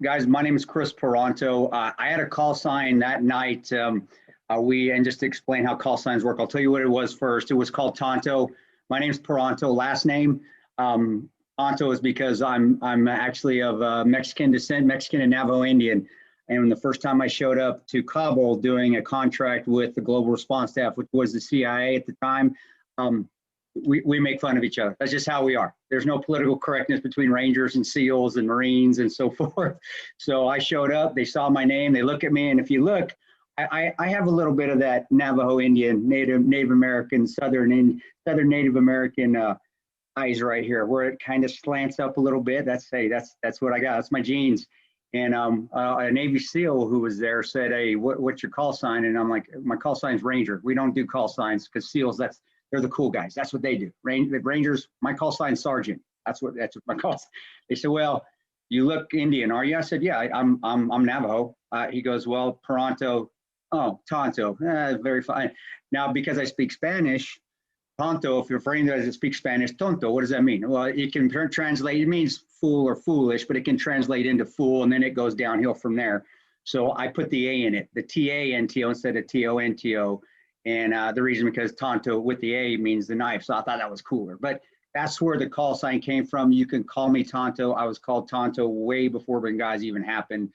Guys, my name is Kris Paronto. I had a call sign that night. And just to explain how call signs work, I'll tell you what it was first. It was called Tonto. My name's Paronto. Last name Tonto is because I'm actually of Mexican descent, Mexican and Navajo Indian. And the first time I showed up to Kabul doing a contract with the Global Response Staff, which was the CIA at the time, we make fun of each other. That's just how we are. There's no political correctness between Rangers and SEALs and Marines and so forth. So I showed up, they saw my name, they look at me, and if you look, I have a little bit of that Navajo Indian, Native American, Southern Native American eyes right here, where it kind of slants up a little bit. That's what I got. That's my genes. And a Navy SEAL who was there said, "Hey, what's your call sign?" And I'm like, "My call sign is Ranger. We don't do call signs because SEALs, they're the cool guys. That's what they do. The Rangers, my call sign is Sergeant. That's what my call." They said, "Well, you look Indian, are you?" I said, "Yeah, I'm Navajo." He goes, "Well, Paronto, oh, Tonto, very fine." Now, because I speak Spanish, Tonto, if you're for anybody that speaks Spanish, tonto, what does that mean? Well, it can translate, it means fool or foolish, but it can translate into fool, and then it goes downhill from there. So I put the A in it, the T-A-N-T-O instead of T-O-N-T-O. And the reason because Tonto with the A means the knife. So I thought that was cooler. But that's where the call sign came from. You can call me Tonto. I was called Tonto way before Benghazi even happened.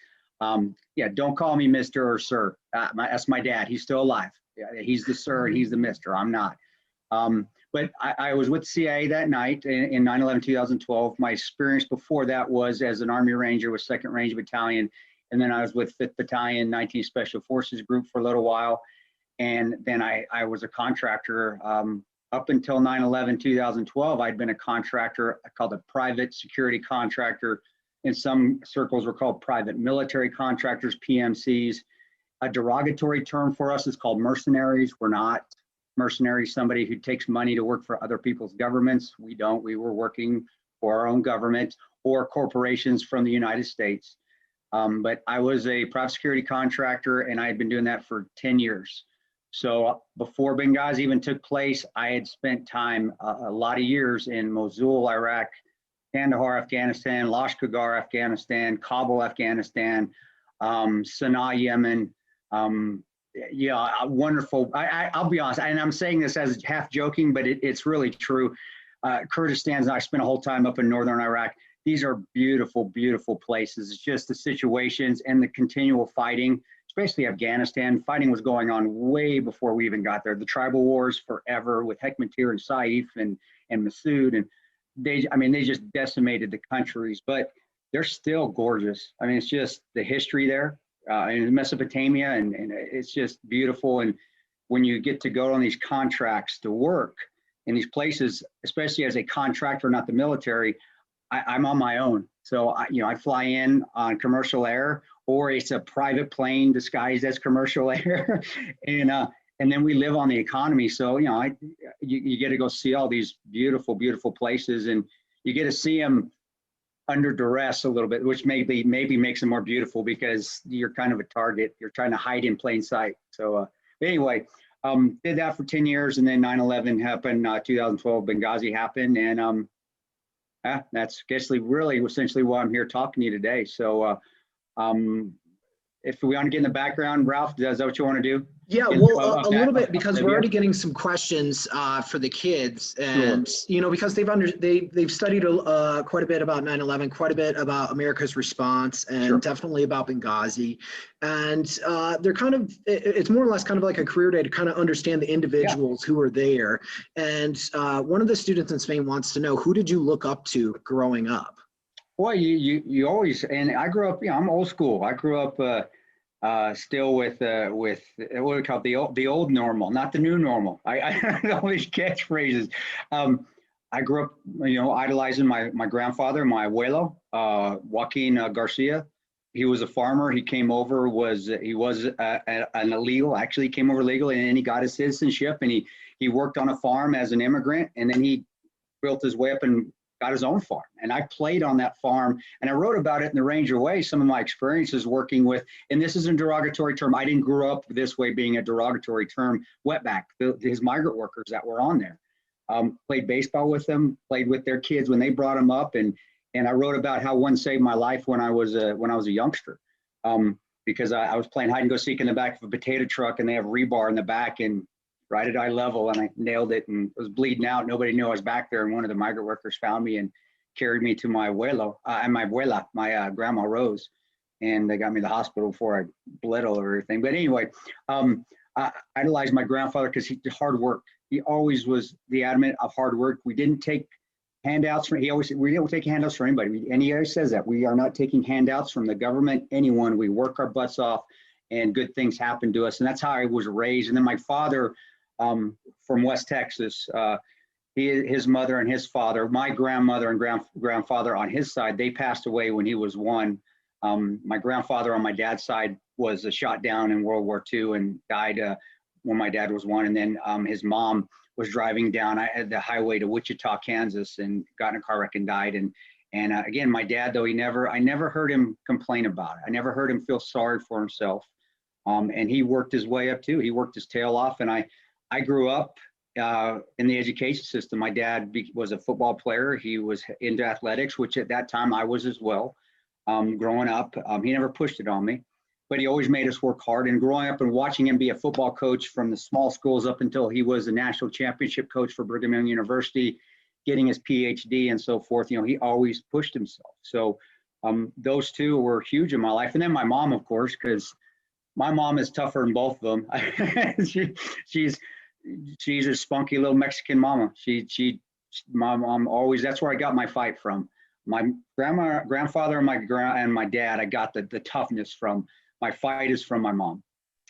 Yeah, don't call me Mr. or Sir. That's my dad. He's still alive. Yeah, he's the Sir and he's the Mr. I'm not. But I was with CIA that night in 9/11/2012. My experience before that was as an Army Ranger with 2nd Ranger Battalion. And then I was with 5th Battalion, 19th Special Forces Group for a little while. And then I was a contractor up until 9/11/2012. I'd been a contractor called a private security contractor. In some circles, we're called private military contractors, PMCs. A derogatory term for us is called mercenaries. We're not mercenaries, somebody who takes money to work for other people's governments. We don't. We were working for our own government or corporations from the United States. But I was a private security contractor, and I had been doing that for 10 years. So before Benghazi even took place, I had spent time, a lot of years in Mosul, Iraq, Kandahar, Afghanistan, Lashkar, Afghanistan, Kabul, Afghanistan, Sana'a, Yemen. Yeah, wonderful. I'll be honest, and I'm saying this as half joking, but it's really true. Kurdistan, I spent a whole time up in northern Iraq. These are beautiful, beautiful places. It's just the situations and the continual fighting, especially Afghanistan. Fighting was going on way before we even got there. The tribal wars forever with Hekmatyar and Saif and Massoud, and they just decimated the countries, but they're still gorgeous. I mean, it's just the history there. In Mesopotamia, and it's just beautiful. And when you get to go on these contracts to work in these places, especially as a contractor, not the military, I'm on my own. So I fly in on commercial air, or it's a private plane disguised as commercial air, and then we live on the economy. So you get to go see all these beautiful, beautiful places, and you get to see them under duress a little bit, which maybe makes them more beautiful because you're kind of a target. You're trying to hide in plain sight. So anyway, did that for 10 years, and then 9/11 happened, 2012, Benghazi happened, and that's essentially why I'm here talking to you today. So if we want to get in the background, Ralph, is that what you want to do? Yeah, well, a little bit, because we're already getting some questions for the kids, and sure. Because they've studied quite a bit about 9/11, quite a bit about America's response, and sure. Definitely about Benghazi, and they're it's more or less kind of like a career day to kind of understand the individuals who are there. And one of the students in Spain wants to know, who did you look up to growing up? Well, you always, and I grew up, I'm old school. I grew up still with what we call the old normal, not the new normal. I know these catchphrases. I grew up, idolizing my grandfather, my abuelo, Joaquin Garcia. He was a farmer. He came over, he was an illegal, actually came over legally, and then he got his citizenship, and he worked on a farm as an immigrant, and then he built his way up and got his own farm. And I played on that farm, and I wrote about it in the Ranger Way, some of my experiences working with, and this is a derogatory term. I didn't grow up this way being a derogatory term, wetback, his migrant workers that were on there. Played baseball with them, played with their kids when they brought them up, and And I wrote about how one saved my life when I was a youngster, because I was playing hide and go seek in the back of a potato truck, and they have rebar in the back and right at eye level, and I nailed it and was bleeding out. Nobody knew I was back there, and one of the migrant workers found me and carried me to my abuela, my grandma Rose, and they got me to the hospital before I bled all over everything. But anyway, I idolized my grandfather because he did hard work. He always was the adamant of hard work. We didn't take handouts from, he always said, we don't take handouts from anybody. And he always says that we are not taking handouts from the government, anyone. We work our butts off and good things happen to us. And that's how I was raised. And then my father, from West Texas, his mother and his father, my grandmother and grandfather on his side, they passed away when he was 1. My grandfather on my dad's side was shot down in World War II and died when my dad was 1. And then his mom was driving down the highway to Wichita, Kansas, and got in a car wreck and died. And again, my dad, though, I never heard him complain about it. I never heard him feel sorry for himself. And he worked his way up too. He worked his tail off. And I grew up in the education system. My dad was a football player. He was into athletics, which at that time I was as well. Growing up, he never pushed it on me, but he always made us work hard. And growing up and watching him be a football coach from the small schools up until he was a national championship coach for Brigham Young University, getting his PhD and so forth, he always pushed himself. So those two were huge in my life. And then my mom, of course, because my mom is tougher than both of them. She's a spunky little Mexican mama. My mom always, that's where I got my fight from. My grandfather and my dad, I got the toughness from. My fight is from my mom.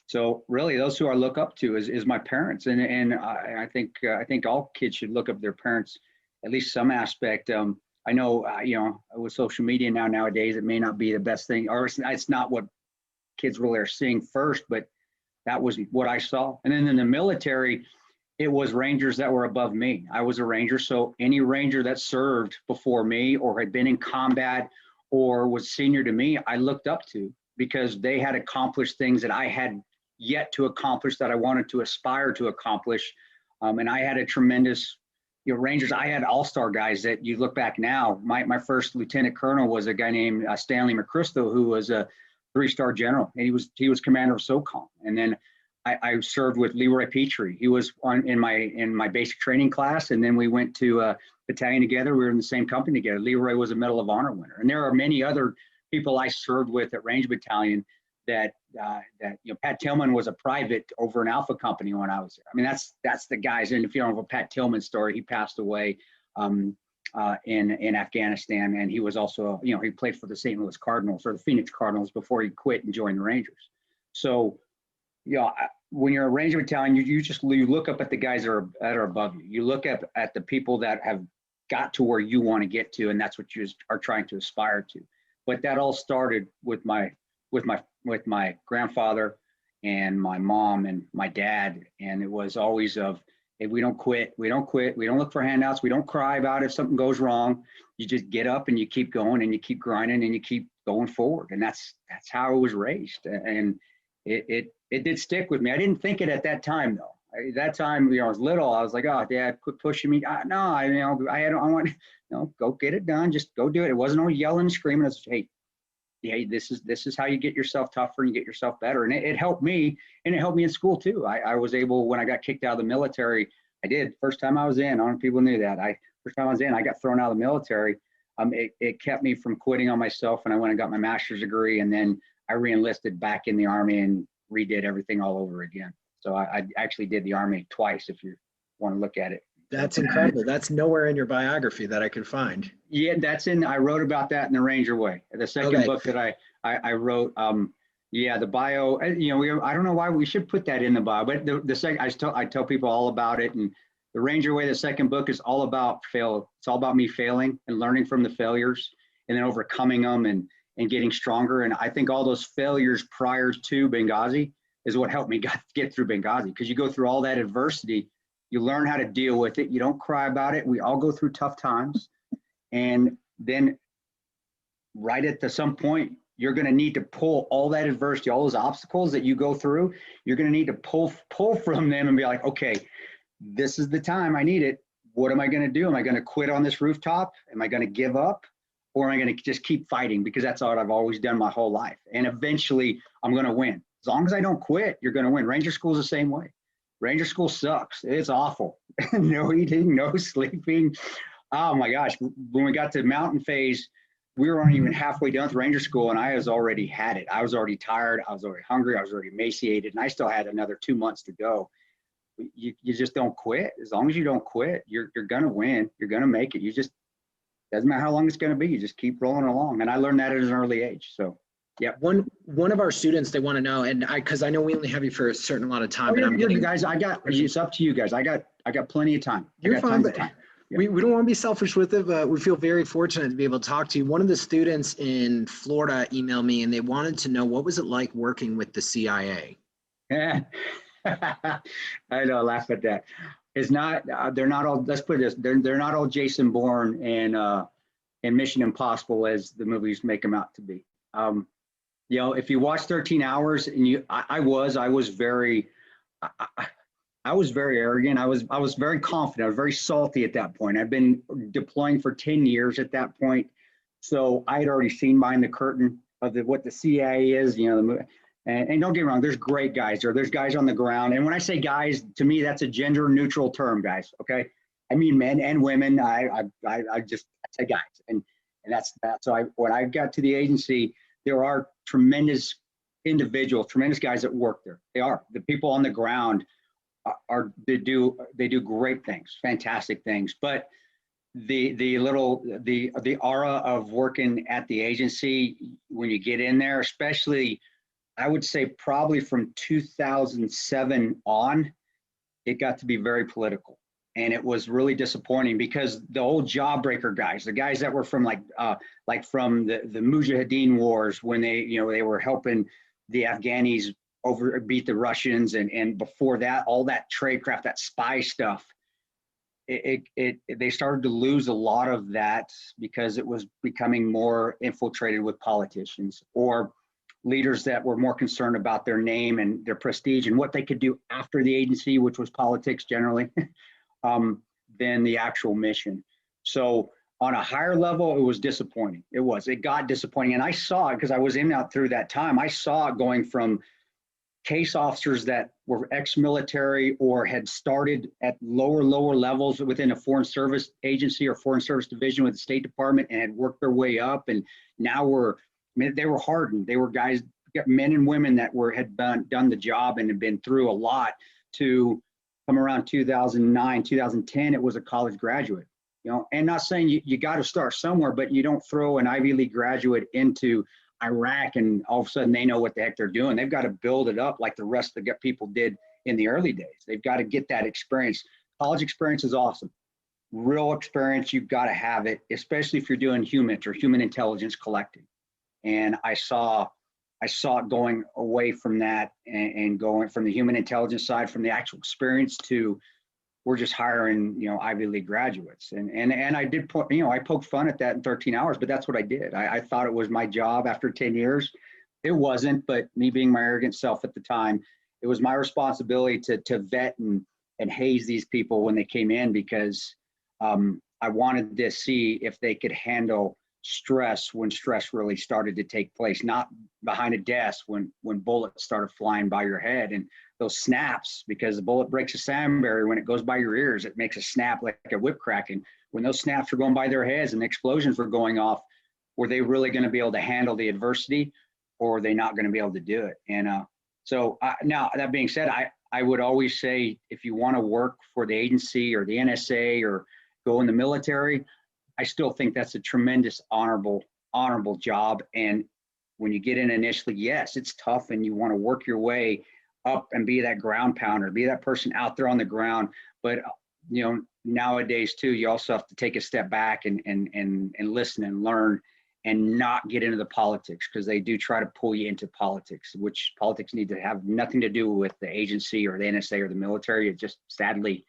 So really, those who I look up to is my parents, and I think all kids should look up their parents, at least some aspect. I know with social media nowadays, it may not be the best thing, or it's not what kids really are seeing first, but that was what I saw. And then in the military, it was Rangers that were above me. I was a Ranger, so any Ranger that served before me or had been in combat or was senior to me, I looked up to, because they had accomplished things that I had yet to accomplish, that I wanted to aspire to accomplish. And I had a tremendous, Rangers, I had all-star guys that you look back now. My first lieutenant colonel was a guy named Stanley McChrystal, who was a 3-star general, and he was commander of SOCOM. And then I served with Leroy Petrie. He was in my basic training class, and then we went to battalion together. We were in the same company together. Leroy was a Medal of Honor winner, and there are many other people I served with at Range Battalion that Pat Tillman was a private over an Alpha company when I was there. I mean, that's the guys. And if you don't know a Pat Tillman story, he passed away in Afghanistan, and he was also he played for the St. Louis Cardinals or the Phoenix Cardinals before he quit and joined the Rangers. So when you're a Ranger Battalion, you look up at the guys that are above you. You look up at the people that have got to where you want to get to, and that's what you are trying to aspire to. But that all started with my grandfather and my mom and my dad, and it was always hey, we don't quit, we don't look for handouts, we don't cry about if something goes wrong. You just get up and you keep going and you keep grinding and you keep going forward, and that's how I was raised, and it did stick with me. I didn't think it at that time though. At that time, I was little. I was like, "Oh, Dad, quit pushing me." No, I want, go get it done. Just go do it. It wasn't all yelling and screaming. It's, hey, this is how you get yourself tougher and you get yourself better. And it helped me, and it helped me in school too. I was able, when I got kicked out of the military, first time I was in. I don't know if people knew that. First time I was in, I got thrown out of the military. It kept me from quitting on myself, and I went and got my master's degree, and then I re-enlisted back in the Army and redid everything all over again. So I actually did the Army twice, if you want to look at it. That's incredible. That's nowhere in your biography that I could find. Yeah, I wrote about that in The Ranger Way. The second book that I wrote, the bio, I don't know why we should put that in the bio, but the second, I tell people all about it. And The Ranger Way, the second book, is all about It's all about me failing and learning from the failures and then overcoming them and getting stronger. And I think all those failures prior to Benghazi is what helped me get through Benghazi, because you go through all that adversity, you learn how to deal with it. You don't cry about it. We all go through tough times. And then right at some point, you're going to need to pull all that adversity, all those obstacles that you go through, you're going to need to pull from them and be like, okay, this is the time I need it. What am I going to do? Am I going to quit on this rooftop? Am I going to give up? or am I going to just keep fighting because that's what I've always done my whole life? And eventually I'm going to win. As long as I don't quit, you're going to win. Ranger school is the same way. Ranger school sucks. It's awful. No eating, no sleeping. Oh my gosh. When we got to mountain phase, we weren't even halfway done with Ranger school and I was already had it. I was already tired. I was already hungry. I was already emaciated, and I still had another 2 months to go. You just don't quit. As long as you don't quit, you're going to win. You're going to make it. You just, doesn't matter how long it's going to be. You just keep rolling along. And I learned that at an early age. So, yeah. One of our students, they want to know, and because I know we only have you for a certain amount of time, but you guys, it's up to you guys. I got plenty of time. You're fine, but we don't want to be selfish with it, but we feel very fortunate to be able to talk to you. One of the students in Florida emailed me and they wanted to know, what was it like working with the CIA? Yeah. I know, laugh at that. It's not, they're not all, let's put this, they're not all Jason Bourne and Mission Impossible as the movies make them out to be. You know, if you watch 13 Hours and I was very arrogant. I was very confident. I was very salty at that point. I've been deploying for 10 years at that point. So I had already seen behind the curtain of what the CIA is, you know, and don't get me wrong, there's great guys there. There's guys on the ground. And when I say guys, to me, that's a gender neutral term, guys. Okay. I mean, men and women, I say guys. And that's that. So when I got to the agency, there are tremendous individuals, tremendous guys that work there. They are. The people on the ground they do great things, fantastic things. But the aura of working at the agency, when you get in there, especially, I would say probably from 2007 on, it got to be very political. And it was really disappointing because the old jawbreaker guys, the guys that were from like from the Mujahideen wars, when they were helping the Afghanis beat the Russians, and before that, all that tradecraft, that spy stuff, they started to lose a lot of that because it was becoming more infiltrated with politicians or leaders that were more concerned about their name and their prestige and what they could do after the agency, which was politics generally, than the actual mission. So on a higher level, it was disappointing. It got disappointing. And I saw it because I was in out through that time. I saw it going from case officers that were ex-military or had started at lower levels within a foreign service agency or foreign service division with the State Department and had worked their way up. And now they were hardened. They were guys, men and women that had done the job and had been through a lot, to come around 2009, 2010, it was a college graduate, and not saying you got to start somewhere, but you don't throw an Ivy League graduate into Iraq and all of a sudden they know what the heck they're doing. They've got to build it up like the rest of the people did in the early days. They've got to get that experience. College experience is awesome. Real experience, you've got to have it, especially if you're doing human intelligence collecting. And I saw it going away from that and going from the human intelligence side, from the actual experience, to we're just hiring, Ivy League graduates. And I did put, I poked fun at that in 13 Hours, but that's what I did. I thought it was my job after 10 years. It wasn't, but me being my arrogant self at the time, it was my responsibility to vet and haze these people when they came in, because I wanted to see if they could handle stress when stress really started to take place, not behind a desk when bullets started flying by your head, and those snaps, because the bullet breaks a sound barrier. When it goes by your ears, it makes a snap like a whip crack. And when those snaps were going by their heads and the explosions were going off, were they really going to be able to handle the adversity, or are they not going to be able to do it? And so now, that being said, I would always say, if you want to work for the agency or the NSA or go in the military, I still think that's a tremendous honorable job. And when you get in initially, yes, it's tough and you want to work your way up and be that ground pounder, be that person out there on the ground. But, nowadays too, you also have to take a step back and listen and learn and not get into the politics, because they do try to pull you into politics, which politics need to have nothing to do with the agency or the NSA or the military. It just, sadly,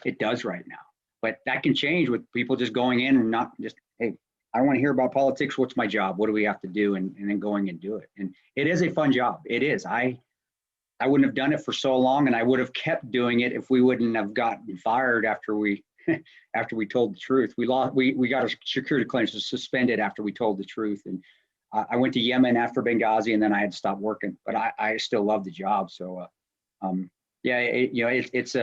it does right now. But that can change with people just going in and not just, hey, I don't want to hear about politics. What's my job? What do we have to do? And then going and do it. And it is a fun job. It is. I wouldn't have done it for so long, and I would have kept doing it if we wouldn't have gotten fired after we after we told the truth. We got a security clearance suspended after we told the truth. And I went to Yemen after Benghazi, and then I had to stop working, but I still love the job. So, yeah, it's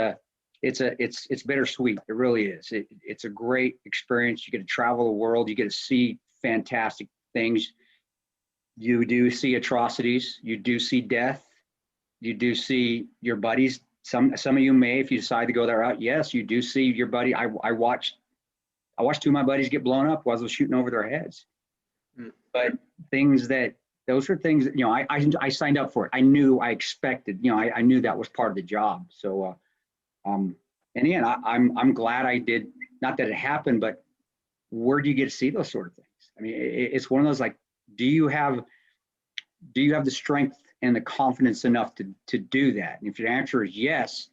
bittersweet. It really is. It's a great experience. You get to travel the world. You get to see fantastic things. You do see atrocities. You do see death. You do see your buddies. Some of you may, if you decide to go that route, yes, you do see your buddy. I watched two of my buddies get blown up while I was shooting over their heads. But those are things that, I signed up for it. I knew, I expected, I knew that was part of the job. So, and again, I'm glad I did, not that it happened, but where do you get to see those sort of things? I mean, it's one of those, like, do you have the strength and the confidence enough to do that? And if your answer is yes,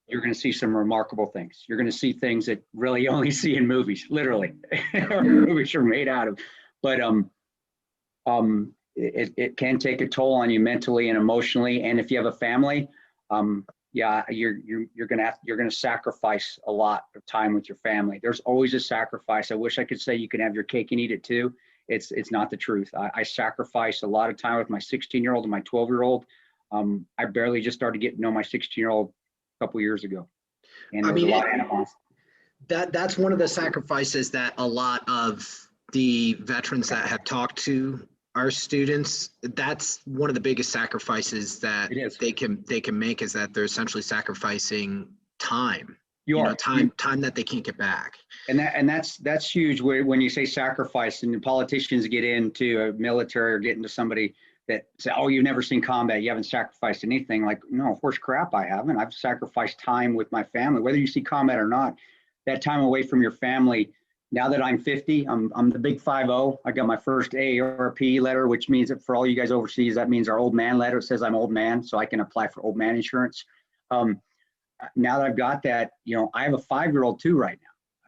you're going to see some remarkable things. You're going to see things that really you only see in movies, literally. Movies are made out of. But it can take a toll on you mentally and emotionally. And if you have a family, yeah, you're gonna sacrifice a lot of time with your family. There's always a sacrifice. I wish I could say you can have your cake and eat it too. It's not the truth. I sacrifice a lot of time with my 16-year-old and my 12-year-old. I barely just started getting to know my 16-year-old a couple years ago, and there was a lot of animosity. That's one of the sacrifices that a lot of the veterans that have talked to our students, that's one of the biggest sacrifices that they can make, is that they're essentially sacrificing time. Time that they can't get back. And that's huge. When you say sacrifice, and the politicians get into a military or get into somebody that say, "Oh, you've never seen combat, you haven't sacrificed anything." Like, no, horse crap, I haven't. I've sacrificed time with my family, whether you see combat or not. That time away from your family. Now that I'm 50, I'm the big 50. I got my first AARP letter, which means that for all you guys overseas, that means our old man letter. It says I'm old man, so I can apply for old man insurance. Now that I've got that, I have a 5-year-old too right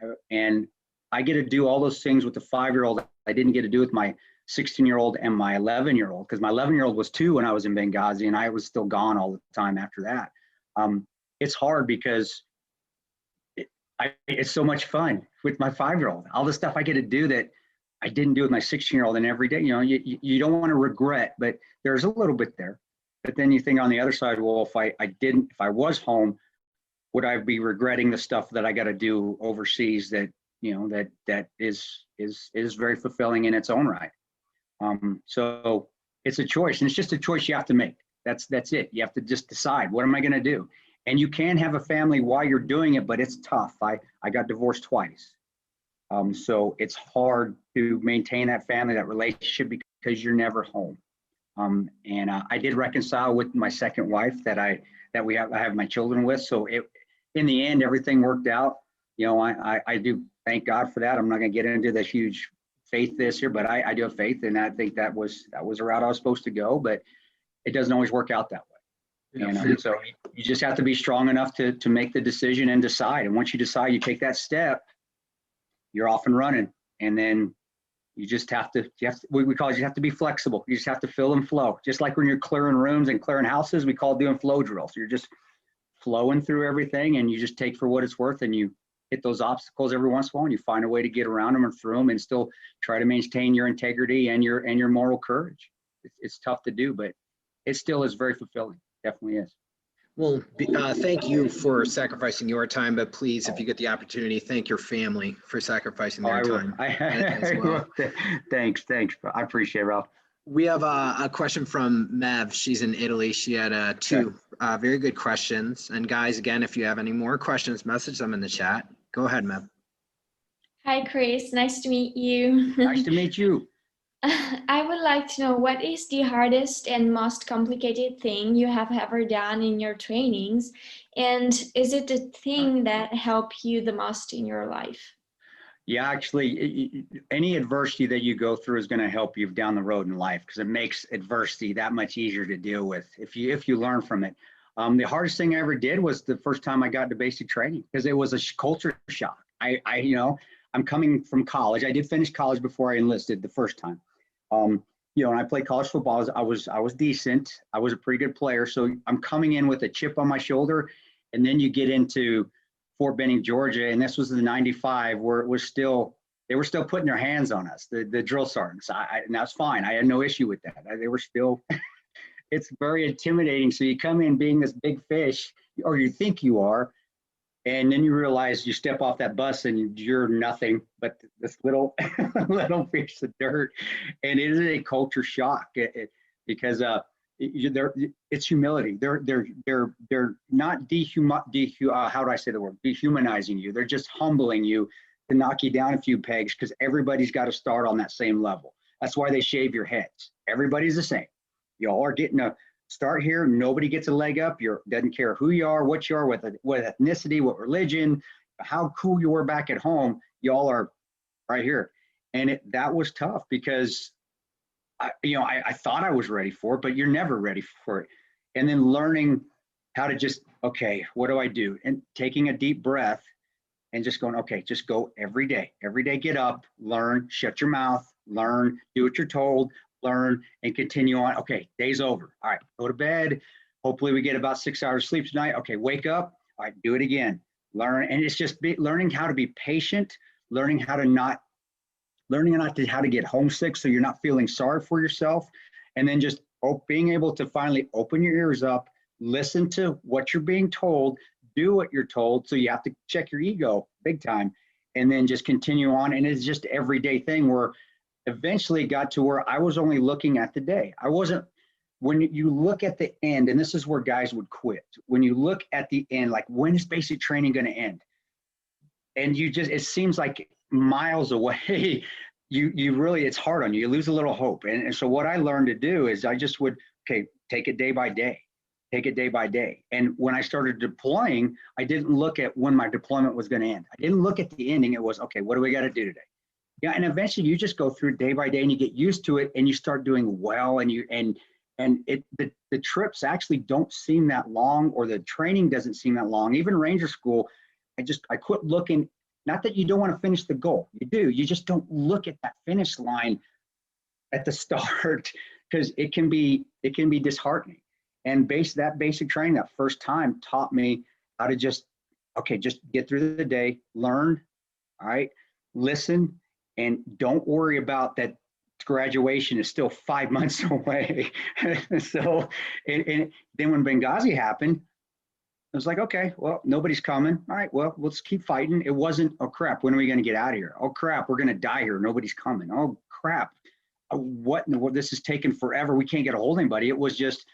now, and I get to do all those things with the 5-year-old I didn't get to do with my 16-year-old and my 11-year-old, because my 11-year-old was 2 when I was in Benghazi, and I was still gone all the time after that. It's hard because it's so much fun with my 5-year-old. All the stuff I get to do that I didn't do with my 16-year-old, and every day, you don't want to regret, but there's a little bit there. But then you think on the other side, well, if I was home, would I be regretting the stuff that I got to do overseas that is very fulfilling in its own right? So it's a choice, and it's just a choice you have to make. That's it. You have to just decide, what am I going to do? And you can have a family while you're doing it, but it's tough. I got divorced twice. So it's hard to maintain that family, that relationship, because you're never home. And I did reconcile with my second wife that I have my children with. So in the end, everything worked out. I do thank God for that. I'm not going to get into the huge faith this here, but I do have faith, and I think that was a route I was supposed to go, but it doesn't always work out that way. So you just have to be strong enough to make the decision and decide. And once you decide, you take that step, you're off and running. And then you just have to, we call it, you have to be flexible. You just have to fill and flow. Just like when you're clearing rooms and clearing houses, we call it doing flow drills. You're just flowing through everything, and you just take for what it's worth, and you hit those obstacles every once in a while, and you find a way to get around them or through them, and still try to maintain your integrity and your moral courage. It's tough to do, but it still is very fulfilling. Definitely is. Well, thank you for sacrificing your time, but please, if you get the opportunity, thank your family for sacrificing their time as well. Thanks. I appreciate it, Ralph. We have a question from Mev. She's in Italy. She had two very good questions. And guys, again, if you have any more questions, message them in the chat. Go ahead, Mev. Hi, Kris. Nice to meet you. Nice to meet you. I would like to know, what is the hardest and most complicated thing you have ever done in your trainings? And is it the thing that helped you the most in your life? Yeah, actually, any adversity that you go through is going to help you down the road in life, because it makes adversity that much easier to deal with if you learn from it. The hardest thing I ever did was the first time I got into basic training, because it was a culture shock. I'm coming from college. I did finish college before I enlisted the first time. And I played college football. I was decent. I was a pretty good player. So I'm coming in with a chip on my shoulder, and then you get into Fort Benning, Georgia, and this was the 95 where it was still, they were still putting their hands on us, the drill sergeants. And that's fine. I had no issue with that. They were still, it's very intimidating. So you come in being this big fish, or you think you are, and then you realize you step off that bus and you're nothing but this little little piece of dirt. And it is a culture shock because it's humility. They're not how do I say the word? Dehumanizing you. They're just humbling you to knock you down a few pegs because everybody's got to start on that same level. That's why they shave your heads. Everybody's the same. Y'all are getting a start here. Nobody gets a leg up. Doesn't care who you are, what you are, what ethnicity, what religion, how cool you were back at home. Y'all are right here. And that was tough because I thought I was ready for it, but you're never ready for it. And then learning how to just, okay, what do I do? And taking a deep breath and just going, okay, just go every day, get up, learn, shut your mouth, learn, do what you're told, learn, and continue on. Okay, day's over. All right, go to bed. Hopefully we get about 6 hours sleep tonight. Okay, wake up. All right, do it again. Learn, and it's just learning how to be patient, learning how to get homesick so you're not feeling sorry for yourself, and then just being able to finally open your ears up, listen to what you're being told, do what you're told. So you have to check your ego big time, and then just continue on. And it's just everyday thing where eventually got to where I was only looking at the day. I wasn't, when you look at the end, and this is where guys would quit. When you look at the end, like when is basic training going to end? And it seems like miles away. You really, it's hard on you. You lose a little hope. And so what I learned to do is I just would, okay, take it day by day. Take it day by day. And when I started deploying, I didn't look at when my deployment was going to end. I didn't look at the ending. It was, okay, what do we got to do today? Yeah, and eventually you just go through day by day and you get used to it and you start doing well, and the trips actually don't seem that long, or the training doesn't seem that long. Even Ranger School, I quit looking. Not that you don't want to finish the goal, you do. You just don't look at that finish line at the start because it can be disheartening. And that basic training that first time taught me how to just get through the day, learn, all right, listen, and don't worry about that graduation is still 5 months away. So, and then when Benghazi happened, I was like, okay, well, nobody's coming. All right, well, let's keep fighting. It wasn't, oh crap, when are we going to get out of here? Oh crap, we're going to die here. Nobody's coming. Oh crap, what in the world? This is taking forever. We can't get a hold of anybody. It was just,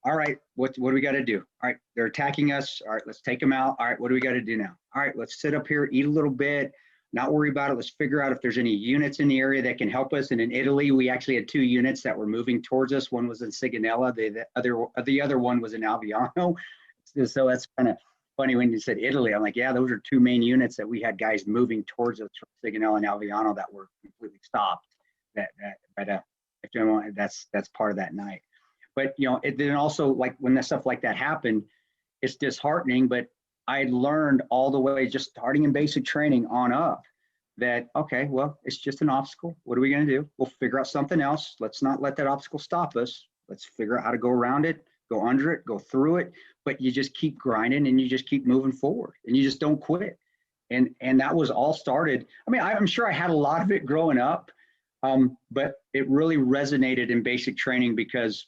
all right, what do we got to do? All right, they're attacking us. All right, let's take them out. All right, what do we got to do now? All right, let's sit up here, eat a little bit, not worry about it. Let's figure out if there's any units in the area that can help us. And in Italy, we actually had 2 units that were moving towards us. One was in Sigonella. The other one was in Alviano. So that's kind of funny when you said Italy. I'm like, yeah, those are 2 main units that we had guys moving towards us from Sigonella and Alviano that were completely stopped. That's part of that night. But it then also, like when that stuff like that happened, it's disheartening. But I learned all the way, just starting in basic training on up, that okay, well, it's just an obstacle. What are we going to do? We'll figure out something else. Let's not let that obstacle stop us. Let's figure out how to go around it, go under it, go through it. But you just keep grinding and you just keep moving forward and you just don't quit. And that was all started. I mean, I'm sure I had a lot of it growing up, but it really resonated in basic training because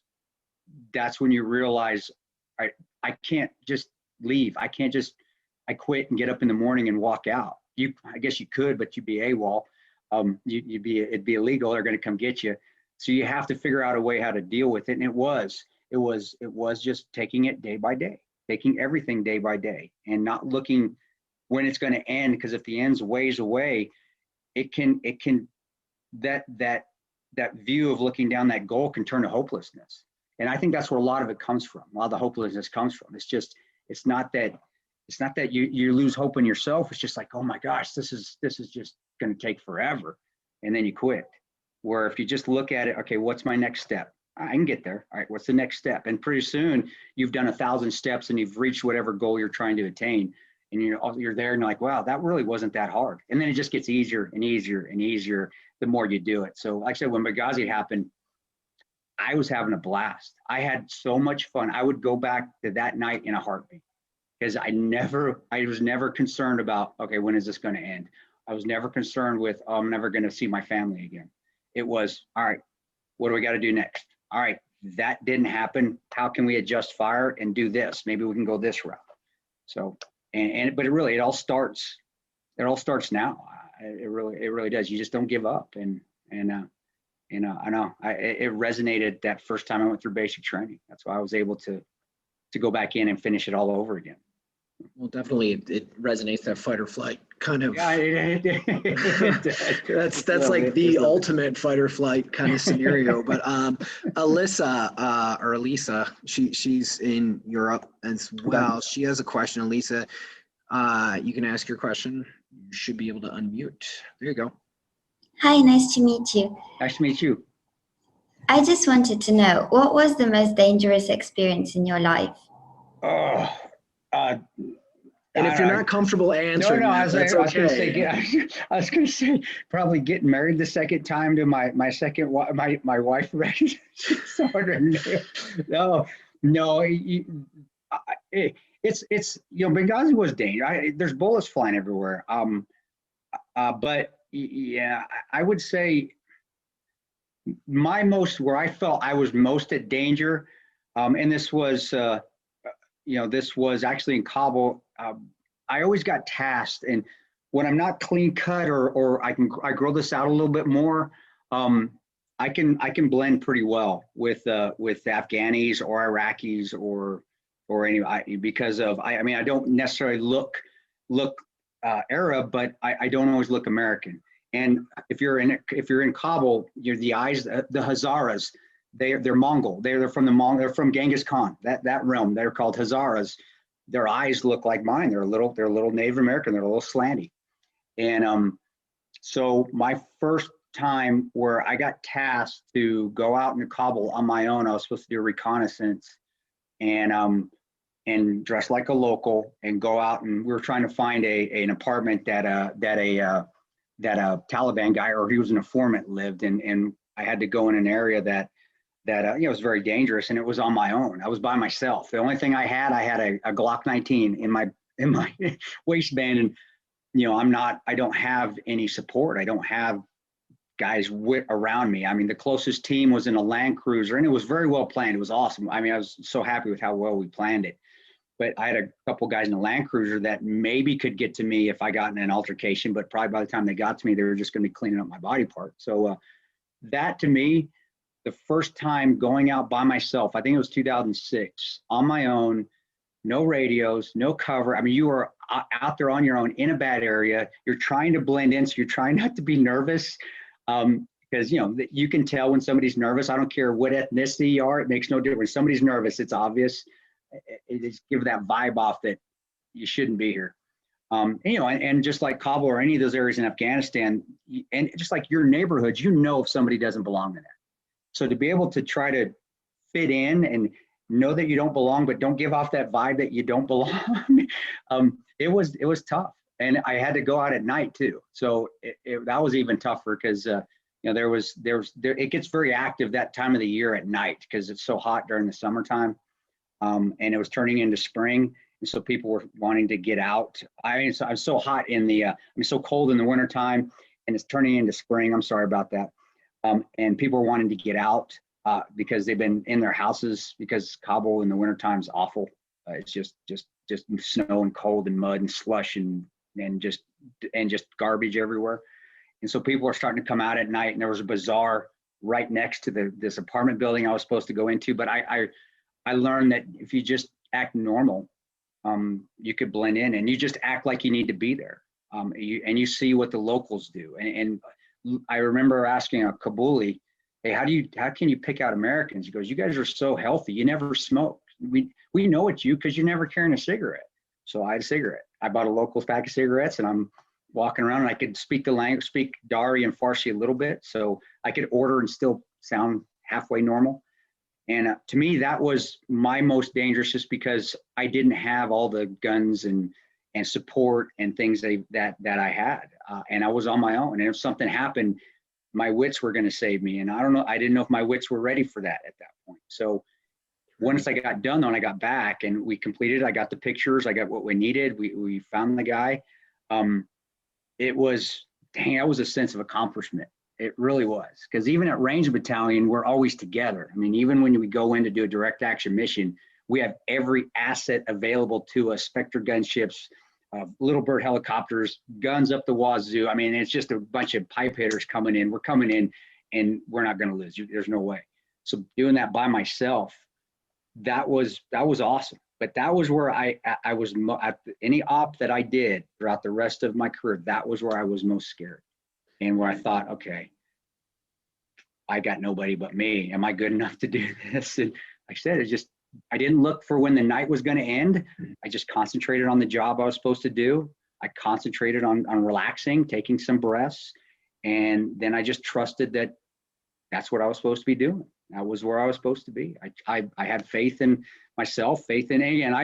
that's when you realize I can't just leave. I quit and get up in the morning and walk out. I guess you could, but you'd be AWOL. It'd be illegal. They're going to come get you. So you have to figure out a way how to deal with it. And it was just taking it day by day, taking everything day by day, and not looking when it's going to end. Because if the end's ways away, that view of looking down that goal can turn to hopelessness. And I think that's where a lot of it comes from. A lot of the hopelessness comes from. It's not that you lose hope in yourself. It's just like, oh my gosh, this is just going to take forever, and then you quit. Where if you just look at it, okay, what's my next step? I can get there. All right, what's the next step? And pretty soon you've done 1,000 steps and you've reached whatever goal you're trying to attain. And you're there and you're like, wow, that really wasn't that hard. And then it just gets easier and easier and easier the more you do it. So like I said, when Benghazi happened, I was having a blast. I had so much fun. I would go back to that night in a heartbeat. because I was never concerned about, okay, when is this going to end? I was never concerned with, oh, I'm never going to see my family again. It was, all right, what do we got to do next? All right, that didn't happen. How can we adjust fire and do this? Maybe we can go this route. So, but it all starts now. It really does. You just don't give up. And I know it resonated that first time I went through basic training. That's why I was able to go back in and finish it all over again. Well, definitely it resonates, that fight or flight kind of. Yeah, That's like the ultimate fight or flight kind of scenario. But Alyssa or Elisa, she's in Europe as well. She has a question. Elisa, you can ask your question. You should be able to unmute. There you go. Hi, nice to meet you. Nice to meet you. I just wanted to know, what was the most dangerous experience in your life? And if you're not comfortable answering, that's okay. I was going to say probably getting married the second time to my wife. Right? No. It's Benghazi was dangerous. There's bullets flying everywhere. But yeah, I would say where I felt I was most at danger, and this was actually in Kabul. I always got tasked, and when I'm not clean cut or I grow this out a little bit more, I can blend pretty well with Afghanis or Iraqis or any, because of I don't necessarily look Arab, but I don't always look American. And if you're in Kabul, you're the Hazaras. They're Mongol. They're from Genghis Khan. That realm. They're called Hazaras. Their eyes look like mine. They're a little Native American. They're a little slanty. And so my first time where I got tasked to go out into Kabul on my own, I was supposed to do a reconnaissance and dress like a local and go out, and we were trying to find an apartment that a Taliban guy, or he was an informant, lived in, and I had to go in an area that was very dangerous, and it was on my own. I was by myself. The only thing I had a Glock 19 in my waistband, and I don't have any support. I don't have guys around me. I mean, the closest team was in a Land Cruiser, and it was very well planned. It was awesome. I mean, I was so happy with how well we planned it. But I had a couple guys in a Land Cruiser that maybe could get to me if I got in an altercation, but probably by the time they got to me, they were just going to be cleaning up my body part. So that, to me, the first time going out by myself, I think it was 2006, on my own, no radios, no cover. I mean, you are out there on your own in a bad area. You're trying to blend in, so you're trying not to be nervous, because you can tell when somebody's nervous. I don't care what ethnicity you are; it makes no difference. Somebody's nervous, it's obvious. It just gives that vibe off that you shouldn't be here. And just like Kabul or any of those areas in Afghanistan, and just like your neighborhoods, if somebody doesn't belong in there. So to be able to try to fit in and know that you don't belong, but don't give off that vibe that you don't belong, it was tough. And I had to go out at night too. So that was even tougher because it gets very active that time of the year at night because it's so hot during the summertime. And it was turning into spring. And so people were wanting to get out. I'm so hot I'm so cold in the wintertime, and it's turning into spring. I'm sorry about that. And people were wanting to get out because they've been in their houses, because Kabul in the wintertime is awful. It's just snow and cold and mud and slush and just garbage everywhere. And so people were starting to come out at night, and there was a bazaar right next to this apartment building I was supposed to go into. But I learned that if you just act normal, you could blend in, and you just act like you need to be there. And you see what the locals do. And I remember asking a Kabuli, hey, how can you pick out Americans? He goes, you guys are so healthy. You never smoke. We know it's you because you're never carrying a cigarette. So I had a cigarette. I bought a local pack of cigarettes, and I'm walking around, and I could speak the language, speak Dari and Farsi a little bit. So I could order and still sound halfway normal. And to me, that was my most dangerous, just because I didn't have all the guns and support and things that I had. And I was on my own. And if something happened, my wits were going to save me. And I didn't know if my wits were ready for that at that point. So once I got done, when I got back and we completed, I got the pictures, I got what we needed. We found the guy. It was, dang, that was a sense of accomplishment. It really was. Because even at Range Battalion, we're always together. I mean, even when we go in to do a direct action mission, we have every asset available to us, Spectre gunships, Little Bird helicopters, guns up the wazoo. I mean, it's just a bunch of pipe hitters coming in. We're coming in and we're not going to lose. There's no way. So doing that by myself, that was awesome. But that was where I was, at any op that I did throughout the rest of my career, that was where I was most scared. And where I thought, okay, I got nobody but me. Am I good enough to do this? And like I said, it's just, I didn't look for when the night was going to end. I just concentrated on the job I was supposed to do. I concentrated on relaxing, taking some breaths. And then I just trusted that that's what I was supposed to be doing. That was where I was supposed to be. I had faith in myself, faith in A. And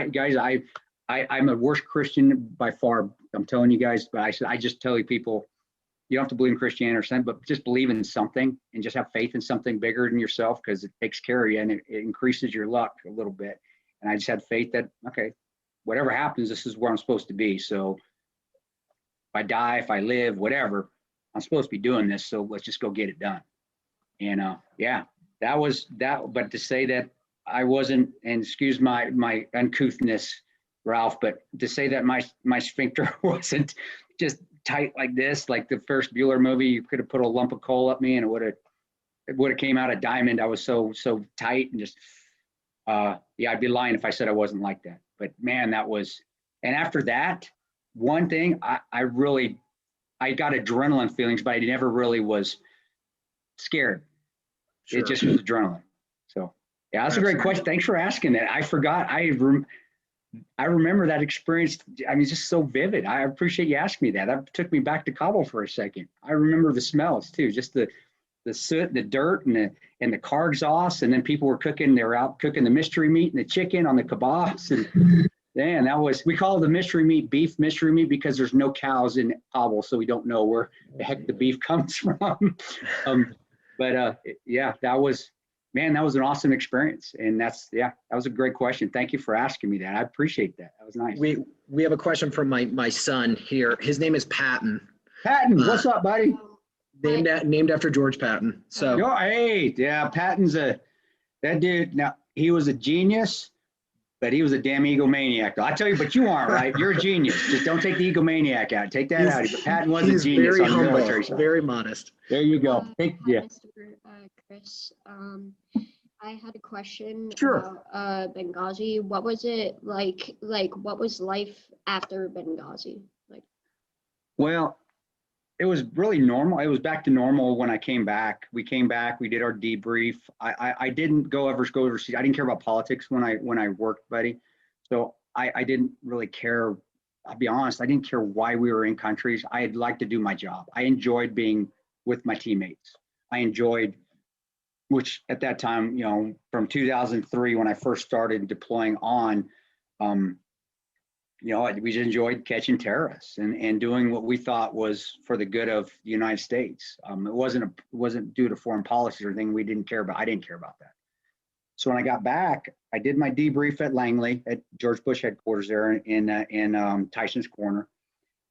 I'm a worse Christian by far. I'm telling you guys, but I just tell you people, you don't have to believe in Christianity or something, but just believe in something and just have faith in something bigger than yourself, because it takes care of you and it increases your luck a little bit. And I just had faith that, okay, whatever happens, this is where I'm supposed to be. So if I die, if I live, whatever, I'm supposed to be doing this. So let's just go get it done. And yeah, that was that. But to say that I wasn't, and excuse my uncouthness, Ralph, but to say that my sphincter wasn't just tight like this, like the first Bueller movie, you could have put a lump of coal up me and it would have came out a diamond. I was so tight and just yeah, I'd be lying if I said I wasn't like that. But man, that was, and after that, one thing I got adrenaline feelings, but I never really was scared. Sure. It just was adrenaline. So yeah, that's a great question. Thanks for asking that. I forgot. I remember that experience. I mean, it's just so vivid. I appreciate you asking me that. That took me back to Kabul for a second. I remember the smells too, just the soot, the dirt, and the car exhaust. And then people were cooking. They were out cooking the mystery meat and the chicken on the kebabs. And man, that was, we call the mystery meat beef mystery meat because there's no cows in Kabul, so we don't know where the heck the beef comes from. Yeah, that was. Man, that was an awesome experience. And that was a great question. Thank you for asking me that. I appreciate that. That was nice. We have a question from my son here. His name is Patton. Patton, what's up, buddy? Named after George Patton. So hey, yeah, Patton's that dude. Now, he was a genius, but he was a damn egomaniac. I tell you, but you aren't, right? You're a genius. Just don't take the egomaniac out. Take that out. But Patton was a genius. Very on the humble, military side. very modest. There you go. Yeah. Mr. Kris, I had a question Sure. about Benghazi. What was it like? What was life after Benghazi like? Well, it was really normal. It was back to normal when I came back. We came back. We did our debrief. I didn't go overseas. I didn't care about politics when I worked, buddy. So I didn't really care. I'll be honest. I didn't care why we were in countries. I'd like to do my job. I enjoyed being with my teammates. I enjoyed, which at that time, from 2003 when I first started deploying on, we just enjoyed catching terrorists and doing what we thought was for the good of the United States. It wasn't due to foreign policy or anything we didn't care about. I didn't care about that. So when I got back, I did my debrief at Langley at George Bush headquarters there in Tyson's Corner,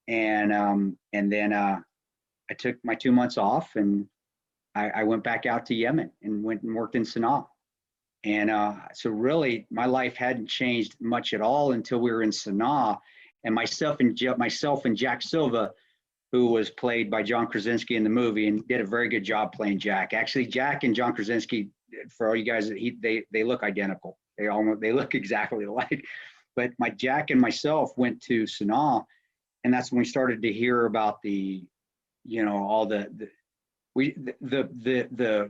and then I took my 2 months off and I went back out to Yemen and went and worked in Sana'a. And so really my life hadn't changed much at all until we were in Sana'a, and myself and Jack Silva, who was played by John Krasinski in the movie and did a very good job playing Jack. Actually, Jack and John Krasinski, for all you guys, they look identical. They look exactly alike. But my Jack and myself went to Sana'a, and that's when we started to hear about the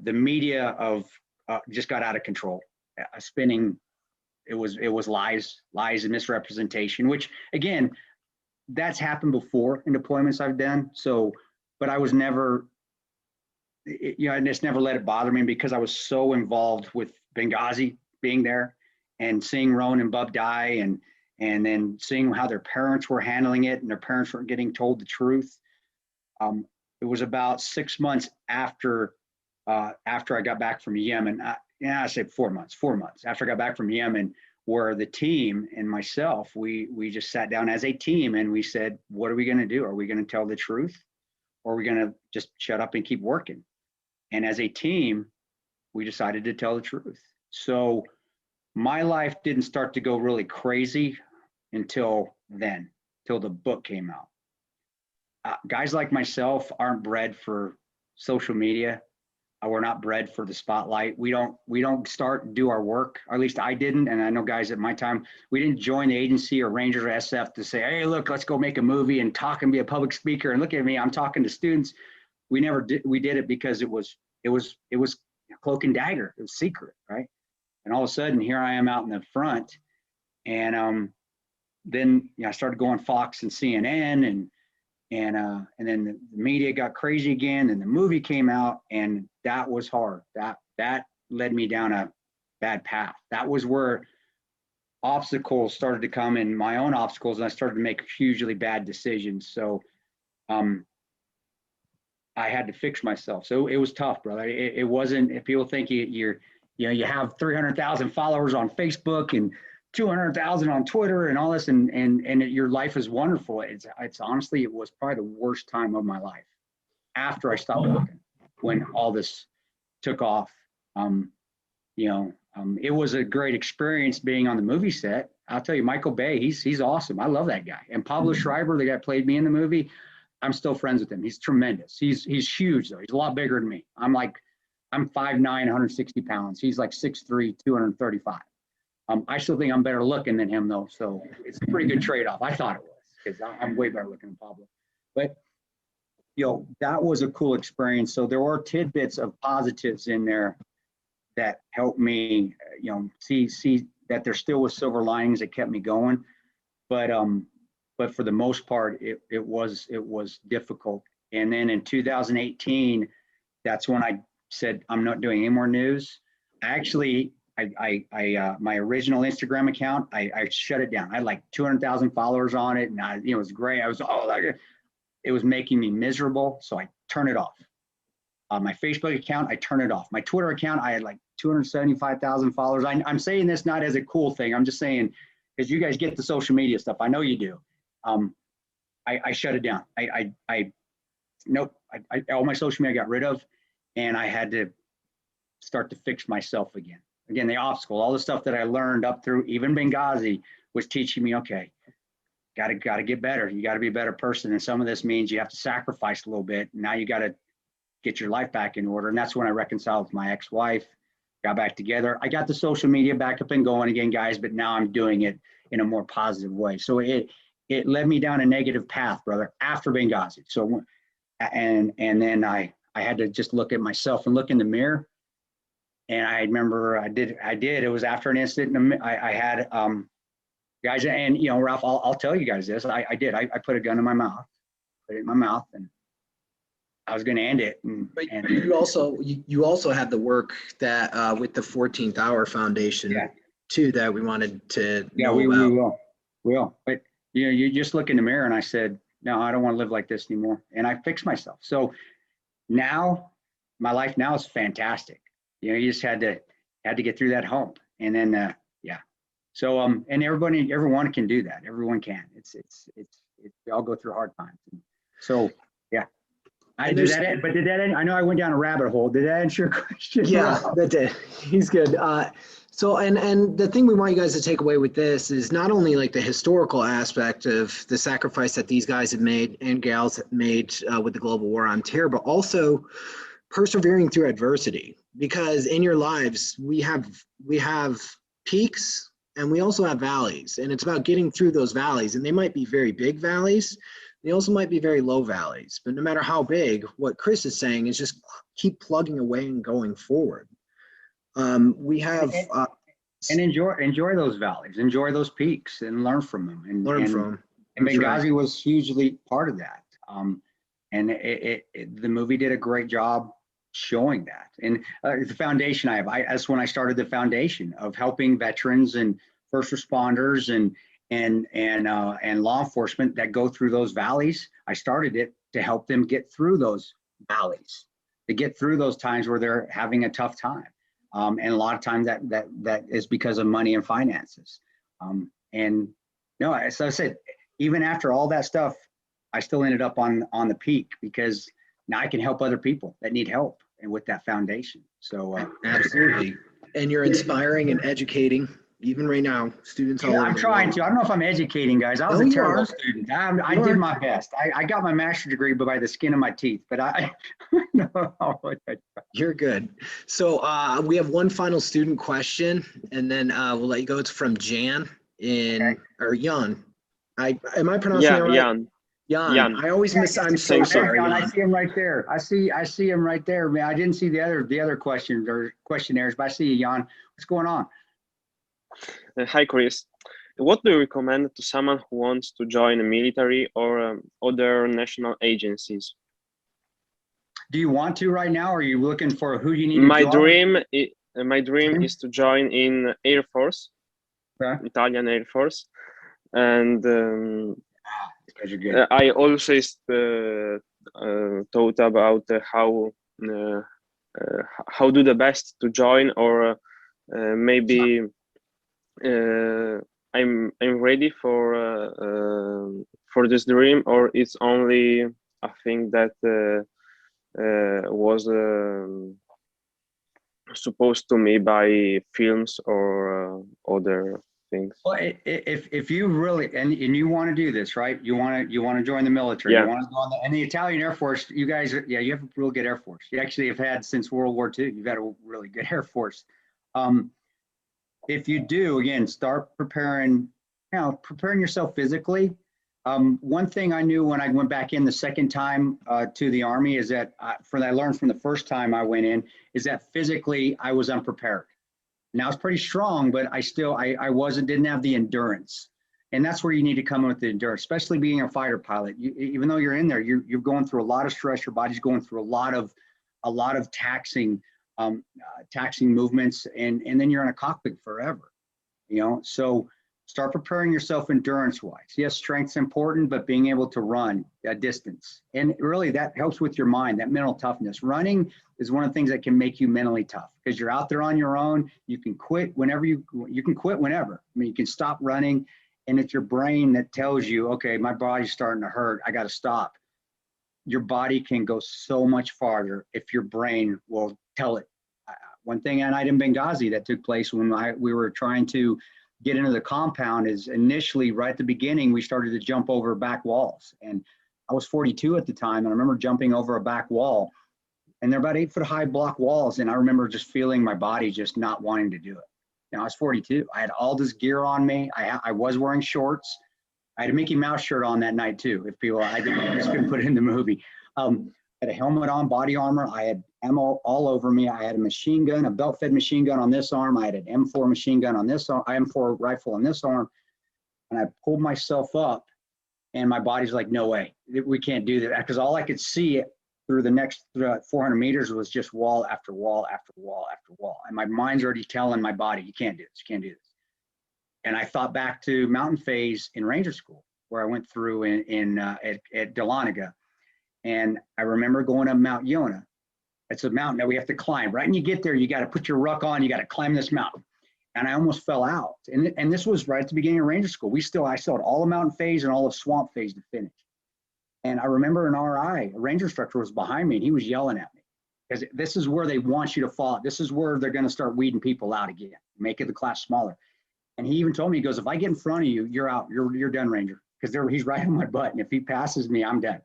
media of just got out of control, spinning. It was lies and misrepresentation, which again, that's happened before in deployments I've done. So, but I was never, I just never let it bother me because I was so involved with Benghazi, being there and seeing Roan and Bub die, and then seeing how their parents were handling it and their parents weren't getting told the truth. It was about 6 months after after I got back from Yemen. I said 4 months. 4 months after I got back from Yemen, where the team and myself, we just sat down as a team and we said, what are we going to do? Are we going to tell the truth, or are we going to just shut up and keep working? And as a team, we decided to tell the truth. So my life didn't start to go really crazy until then, till the book came out. Guys like myself aren't bred for social media. We're not bred for the spotlight. We don't start and do our work, or at least I didn't. And I know guys at my time, we didn't join the agency or Rangers or SF to say, hey, look, let's go make a movie and talk and be a public speaker. And look at me, I'm talking to students. We never did. We did it because it was cloak and dagger. It was secret, right? And all of a sudden, here I am out in the front, and then I started going Fox and CNN, and then the media got crazy again, and the movie came out, and that was hard. That led me down a bad path. That was where obstacles started to come in, my own obstacles, and I started to make hugely bad decisions. So I had to fix myself. So it was tough, brother. It wasn't, if people think you have 300,000 followers on Facebook and 200,000 on Twitter and all this, and your life is wonderful. It's honestly, it was probably the worst time of my life after I stopped working, when all this took off. It was a great experience being on the movie set. I'll tell you, Michael Bay, he's awesome. I love that guy. And Pablo Schreiber, the guy that played me in the movie, I'm still friends with him. He's tremendous. He's huge though. He's a lot bigger than me. I'm 5'9", 160 pounds. He's like 6'3", 235. I still think I'm better looking than him though. So it's a pretty good trade-off. I thought it was, because I'm way better looking than Pablo. But that was a cool experience. So there were tidbits of positives in there that helped me, see that there still was silver linings that kept me going. But for the most part, it was difficult. And then in 2018, that's when I said, I'm not doing any more news. Actually, my original Instagram account, I shut it down. I had like 200,000 followers on it, and it was great. It was making me miserable, so I turned it off. My Facebook account, I turned it off. My Twitter account, I had like 275,000 followers. I'm saying this not as a cool thing. I'm just saying, because you guys get the social media stuff. I know you do. I shut it down. All my social media I got rid of, and I had to start to fix myself again. Again, the obstacle, all the stuff that I learned up through even Benghazi was teaching me, okay, got to get better. You got to be a better person. And some of this means you have to sacrifice a little bit. Now you got to get your life back in order. And that's when I reconciled with my ex-wife, got back together. I got the social media back up and going again, guys, but now I'm doing it in a more positive way. So it led me down a negative path, brother, after Benghazi. So, and then I had to just look at myself and look in the mirror. And I remember I did, it was after an incident. I had, guys, and Ralph, I'll tell you guys this, I did, I put a gun in my mouth, and I was going to end it. But you also had the work that with the 14th Hour Foundation too, that we wanted to know we about. will. But you just look in the mirror, and I said, no, I don't want to live like this anymore. And I fixed myself. So now my life now is fantastic. You just had to get through that hump, and then So and everyone can do that. Everyone can. It's we all go through hard times. So I did that. But did that? I know I went down a rabbit hole. Did that answer your question? Yeah, that did. He's good. So and the thing we want you guys to take away with this is not only like the historical aspect of the sacrifice that these guys have made and gals have made with the global war on terror, but also persevering through adversity. Because in your lives, we have peaks and we also have valleys, and it's about getting through those valleys. And they might be very big valleys. They also might be very low valleys. But no matter how big, what Kris is saying is just keep plugging away and going forward. We have and enjoy those valleys, enjoy those peaks, and learn from them. And Benghazi was hugely part of that. And the movie did a great job showing that. And the foundation that's when I started the foundation of helping veterans and first responders and law enforcement that go through those valleys. I started it to help them get through those valleys. to get through those times where they're having a tough time. And a lot of times that is because of money and finances. And no, as I said, even after all that stuff, I still ended up on the peak because now I can help other people that need help and with that foundation. So Absolutely. And you're inspiring and educating, even right now, students all over. I'm trying to. I don't know if I'm educating, guys. I was a terrible student. I did my best. I got my master's degree by the skin of my teeth, but You're good. So we have one final student question, and then we'll let you go. It's from Jan or Jan. Am I pronouncing it right? Jan. I always miss. I'm so sorry. I see him right there. I see him right there. Man, I didn't see the other questions or questionnaires, but I see you, Jan. What's going on? Hi, Kris. What do you recommend to someone who wants to join the military or other national agencies? Do you want to right now, or are you looking for who you need my to join? My dream is to join in Air Force, Italian Air Force, and I always thought about how do the best to join, or maybe I'm ready for this dream, or it's only a thing that was supposed to me by films or other things. Well, if you really and you want to do this, right? You want to join the military. Yeah. You want to go on and the Italian Air Force. You guys, you have a real good Air Force. You actually have had since World War II. You've had a really good Air Force. If you do, again, start preparing yourself physically. One thing I knew when I went back in the second time to the Army is that I learned from the first time I went in is that physically I was unprepared. Now I was pretty strong, but I didn't have the endurance. And that's where you need to come in with the endurance, especially being a fighter pilot. Even though you're in there, you're going through a lot of stress. Your body's going through a lot of taxing movements, and then you're in a cockpit forever, so start preparing yourself endurance wise. Yes, strength's important, but being able to run a distance, and really that helps with your mind, that mental toughness. Running is one of the things that can make you mentally tough because you're out there on your own. You can quit whenever you can quit whenever. I mean, you can stop running, and it's your brain that tells you, okay, my body's starting to hurt, I got to stop. Your body can go so much farther if your brain will tell it. One thing at night in Benghazi that took place when we were trying to get into the compound is initially right at the beginning, we started to jump over back walls. And I was 42 at the time. And I remember jumping over a back wall, and they're about 8-foot high block walls. And I remember just feeling my body just not wanting to do it. Now I was 42. I had all this gear on me. I was wearing shorts. I had a Mickey Mouse shirt on that night too. If people, I just couldn't put it in the movie. I had a helmet on, body armor. I had ammo all over me. I had a machine gun, a belt-fed machine gun on this arm. I had an M4 machine gun on this arm, M4 rifle on this arm. And I pulled myself up, and my body's like, no way, we can't do that. Because all I could see through the next 400 meters was just wall after wall after wall after wall. And my mind's already telling my body, you can't do this, you can't do this. And I thought back to mountain phase in Ranger School, where I went through at Dahlonega. And I remember going up Mount Yonah. It's a mountain that we have to climb. Right when you get there, you got to put your ruck on, you got to climb this mountain. And I almost fell out. And this was right at the beginning of Ranger School. I still had all of mountain phase and all of swamp phase to finish. And I remember an RI, a ranger instructor, was behind me, and he was yelling at me. Because this is where they want you to fall. This is where they're going to start weeding people out again, making the class smaller. And he even told me, he goes, if I get in front of you, you're out. You're done, Ranger. Because he's right on my butt. And if he passes me, I'm done.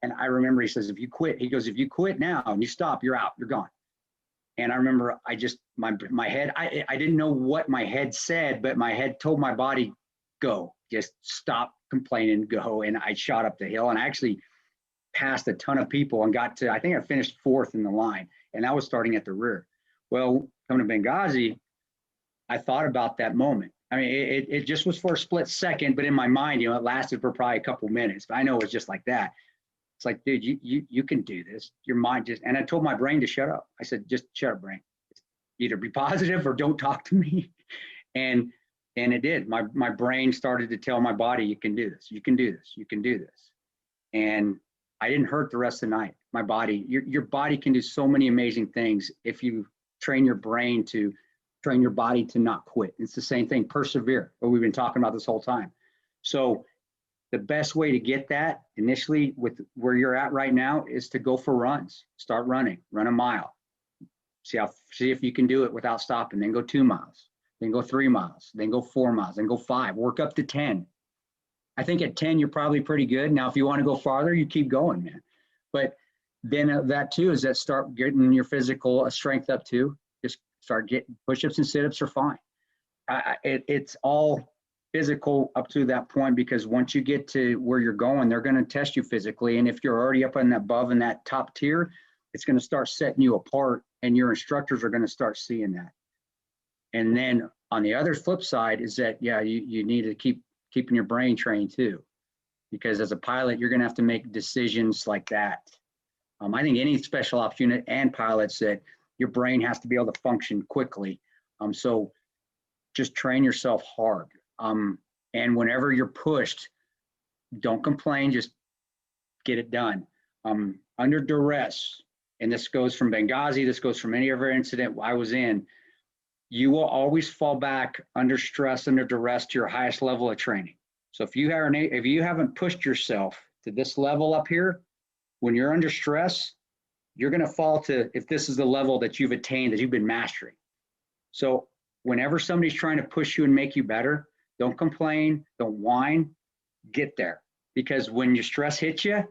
And I remember he says, if you quit, he goes, if you quit now and you stop, you're out, you're gone. And I remember my head, I didn't know what my head said, but my head told my body, go, just stop complaining, go. And I shot up the hill, and I actually passed a ton of people and got to, I think I finished 4th in the line, and I was starting at the rear. Well, coming to Benghazi, I thought about that moment. I mean, it just was for a split second, but in my mind, it lasted for probably a couple minutes, but I know it was just like that. It's like, dude, you can do this. Your mind just, and I told my brain to shut up. I said, just shut up, brain. Either be positive or don't talk to me. And it did. My brain started to tell my body, you can do this. You can do this. You can do this. And I didn't hurt the rest of the night. my body. Your body can do so many amazing things if you train your brain to train your body to not quit. It's the same thing, persevere, what we've been talking about this whole time. So the best way to get that initially with where you're at right now is to go for runs. Start running, run a mile. See if you can do it without stopping. Then go 2 miles, then go 3 miles, then go 4 miles, then go 5, work up to 10. I think at 10, you're probably pretty good. Now, if you want to go farther, you keep going, man. But then that too is that start getting your physical strength up too. Just start getting push-ups and sit-ups are fine. It's all physical up to that point, because once you get to where you're going, they're going to test you physically. And if you're already up in that above in that top tier, it's going to start setting you apart, and your instructors are going to start seeing that. And then on the other flip side is that, yeah, you need to keeping your brain trained too, because as a pilot, you're going to have to make decisions like that. I think any special ops unit and pilots, that your brain has to be able to function quickly. So just train yourself hard. And whenever you're pushed, don't complain, just get it done. Under duress, and this goes from Benghazi, this goes from any other incident I was in, you will always fall back under stress, under duress to your highest level of training. So if you haven't pushed yourself to this level up here, when you're under stress, you're going to fall to, if this is the level that you've attained, that you've been mastering. So whenever somebody's trying to push you and make you better, don't complain, don't whine, get there. Because when your stress hits you,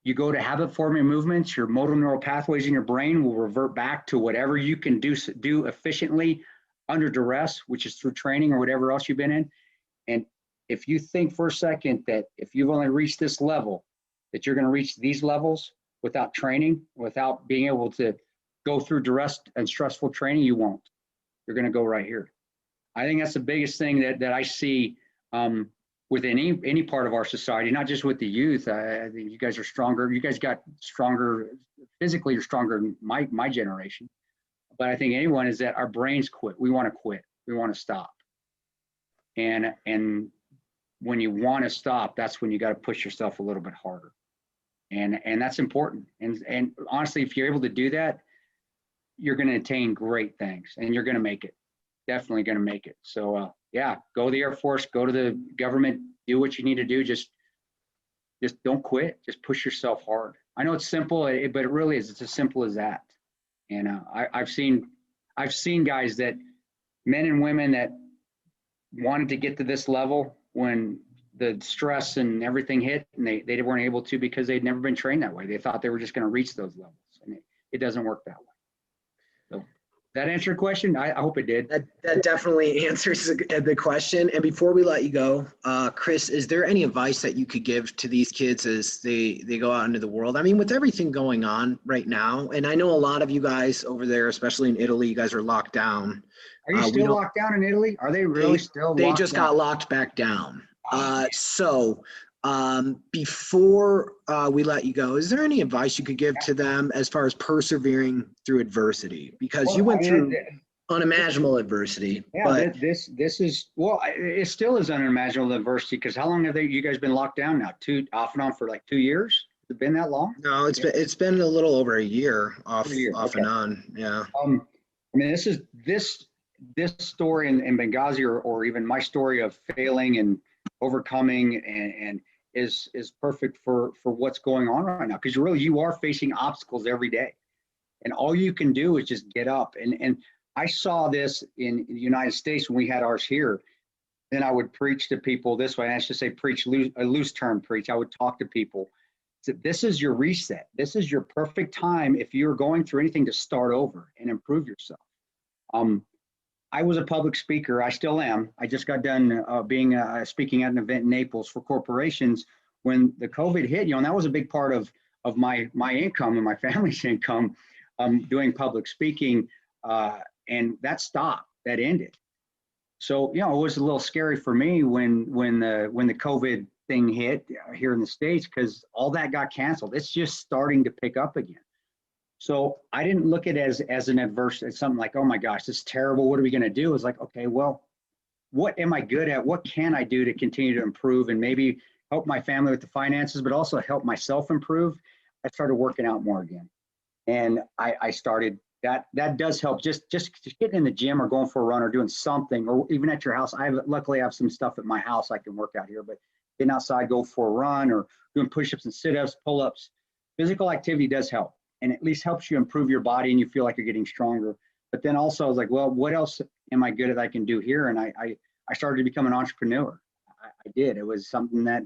you go to habit forming movements, your motor neural pathways in your brain will revert back to whatever you can do efficiently under duress, which is through training or whatever else you've been in. And if you think for a second that if you've only reached this level, that you're going to reach these levels without training, without being able to go through duress and stressful training, you won't. You're going to go right here. I think that's the biggest thing that I see with any part of our society, not just with the youth. I think you guys are stronger. You guys got stronger physically. You're stronger than my generation. But I think anyone is that our brains quit. We want to quit. We want to stop. And when you want to stop, that's when you got to push yourself a little bit harder. And that's important. And honestly, if you're able to do that, you're going to attain great things, and you're going to make it. Definitely going to make it. So yeah, go to the Air Force, go to the government, do what you need to do. Just don't quit. Just push yourself hard. I know it's simple, but it really is. It's as simple as that. And I've seen guys, that men and women that wanted to get to this level when the stress and everything hit, and they weren't able to because they'd never been trained that way. They thought they were just going to reach those levels, and it doesn't work that way. So that answer your question? I hope it did. That definitely answers the question. And before we let you go, Kris, is there any advice that you could give to these kids as they go out into the world? I mean, with everything going on right now, and I know a lot of you guys over there, especially in Italy, you guys are locked down. Are you still locked down in Italy? Are they really still locked down? They just got locked back down. Before we let you go, is there any advice you could give to them as far as persevering through adversity? Because you went through unimaginable adversity. Yeah, but this is, well, it still is unimaginable adversity, because how long have you guys been locked down now? Off and on for like 2 years? Has it been that long? No, it's been a little over a year off okay. and on. Yeah. I mean, this story in Benghazi, or even my story of failing and overcoming and is perfect for what's going on right now, because you are facing obstacles every day, and all you can do is just get up. And I saw this in the United States when we had ours here. Then I would preach to people this way, and I should say preach, a loose term preach. I would talk to people. So this is your reset. This is your perfect time if you're going through anything to start over and improve yourself. I was a public speaker. I still am. I just got done speaking at an event in Naples for corporations when the COVID hit. And that was a big part of my income and my family's income, doing public speaking, and that stopped. That ended. So it was a little scary for me when the COVID thing hit here in the States, because all that got canceled. It's just starting to pick up again. So I didn't look at it as an adverse, as something like, oh my gosh, this is terrible. What are we going to do? It's like, okay, well, what am I good at? What can I do to continue to improve and maybe help my family with the finances, but also help myself improve? I started working out more again. And I started, that does help. Just getting in the gym or going for a run or doing something, or even at your house. Luckily I have some stuff at my house I can work out here, but getting outside, go for a run or doing push-ups and sit-ups, pull-ups. Physical activity does help, and at least helps you improve your body and you feel like you're getting stronger. But then also I was like, well, what else am I good at I can do here? And I started to become an entrepreneur. I did. It was something that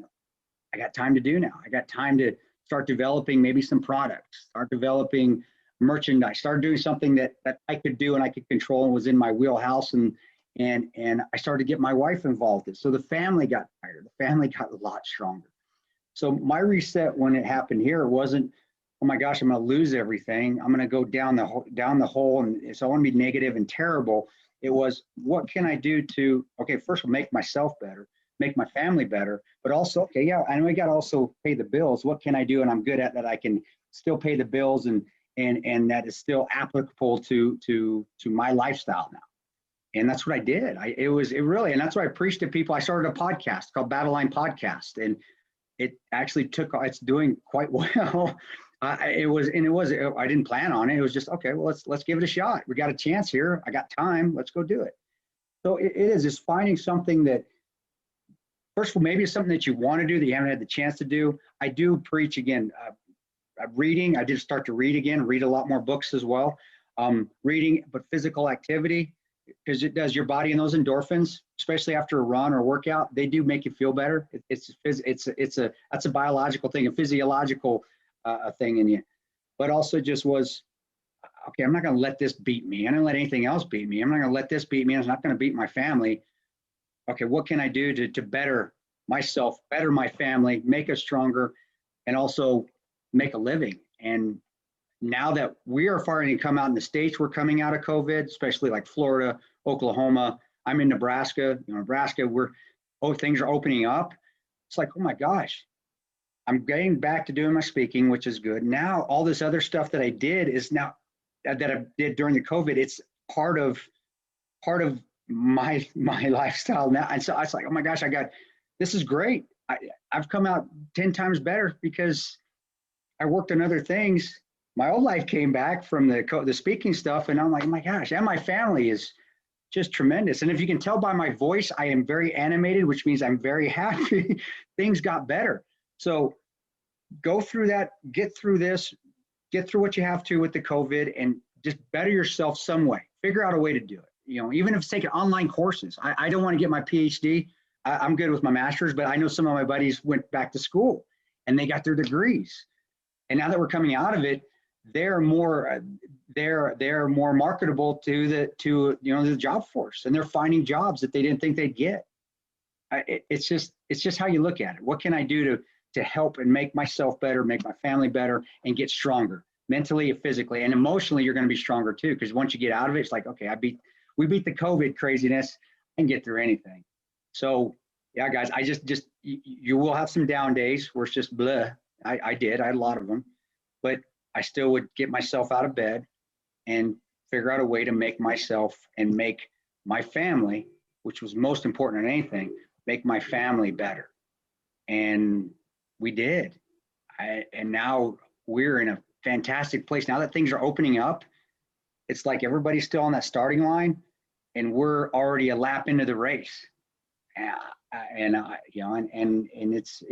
I got time to do now. I got time to start developing maybe some products, start developing merchandise, start doing something that I could do and I could control and was in my wheelhouse. And I started to get my wife involved in it. So the family got tighter. The family got a lot stronger. So my reset when it happened here wasn't, oh my gosh, I'm going to lose everything. I'm going to go down the hole. And so I want to be negative and terrible. It was, what can I do to, okay, first of all, make myself better, make my family better, but also, okay, yeah, I know I got to also pay the bills. What can I do and I'm good at that I can still pay the bills and that is still applicable to my lifestyle now. And that's what I did. And that's why I preached to people. I started a podcast called Battle Line Podcast, and it actually it's doing quite well. I didn't plan on it. It was just, okay, well, let's give it a shot. We got a chance here. I got time. Let's go do it. So it is just finding something that, first of all, maybe it's something that you want to do that you haven't had the chance to do. I do preach again, reading. I did start to read again, read a lot more books as well. Reading, but physical activity, because it does your body and those endorphins, especially after a run or workout, they do make you feel better. That's a biological thing, a physiological thing in you. But also just was, okay, I'm not going to let this beat me. I'm not going to let anything else beat me. I'm not going to let this beat me. I'm not going to beat my family. Okay, what can I do to better myself, better my family, make us stronger, and also make a living? And now that we are starting to come out in the States, we're coming out of COVID, especially like Florida, Oklahoma. I'm in Nebraska. Nebraska, things are opening up. It's like, oh my gosh, I'm getting back to doing my speaking, which is good. Now all this other stuff that I did is now that I did during the COVID, it's part of my lifestyle now. And so I was like, oh my gosh, this is great. I've come out 10 times better because I worked on other things. My old life came back from the speaking stuff, and I'm like, oh my gosh, and my family is just tremendous. And if you can tell by my voice, I am very animated, which means I'm very happy. Things got better. So go through that, get through this, get through what you have to with the COVID, and just better yourself some way. Figure out a way to do it. Even if it's taking online courses. I don't want to get my PhD. I'm good with my master's, but I know some of my buddies went back to school and they got their degrees. And now that we're coming out of it, they're more marketable to the job force, and they're finding jobs that they didn't think they'd get. It's just how you look at it. What can I do to help and make myself better, make my family better, and get stronger mentally and physically and emotionally? You're going to be stronger too, because once you get out of it, it's like, okay, we beat the COVID craziness and get through anything. So yeah, guys, you will have some down days where it's just blah. I had a lot of them, but I still would get myself out of bed and figure out a way to make myself and make my family, which was most important than anything, make my family better. And we did. And now we're in a fantastic place. Now that things are opening up, it's like everybody's still on that starting line and we're already a lap into the race. And it's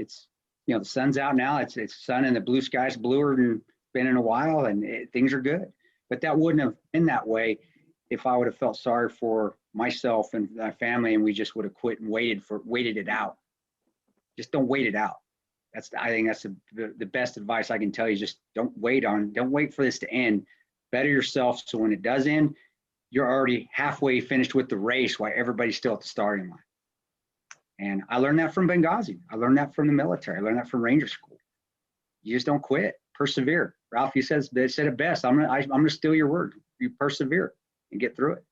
the sun's out now. It's sun and the blue sky's bluer than been in a while, and things are good. But that wouldn't have been that way if I would have felt sorry for myself and my family, and we just would have quit and waited it out. Just don't wait it out. I think that's the best advice I can tell you. Just don't wait for this to end. Better yourself so when it does end, you're already halfway finished with the race while everybody's still at the starting line. And I learned that from Benghazi. I learned that from the military. I learned that from Ranger School. You just don't quit. Persevere. Ralph, they said it best. I'm gonna steal your word. You persevere and get through it.